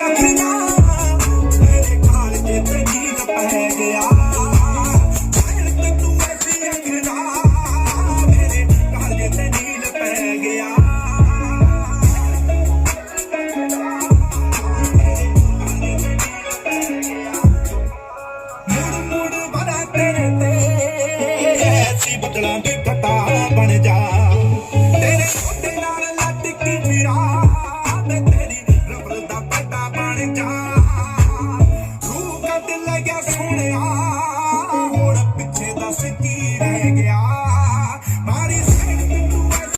ਮੇਰੇ ਘਰ ਜੇ ਤੇ ਨੀਲ ਪੈ ਗਿਆ ਤੂੰ ਐਸੀ ਅਖਣਾ ਮੇਰੇ ਘਰ ਜੇ ਤੇ ਨੀਲ ਪੈ ਗਿਆ ਮੁੜ ਬਣਾ ਤੇਰੇ ਤੇ ਐਸੀ ਬਦਲਾਂ ਦੀ ਘਟਾ ਬਣ ਜਾ ਤੇਰੇ ਮੋਢੇ ਨਾਲ ਲੱਟ ਕੇ ਫਿਰਾਂ ਮੈਂ ਤੇਰੀ ਰਬਰ ਦਾ ਪੱਟਾ ਬਣ ਜਾ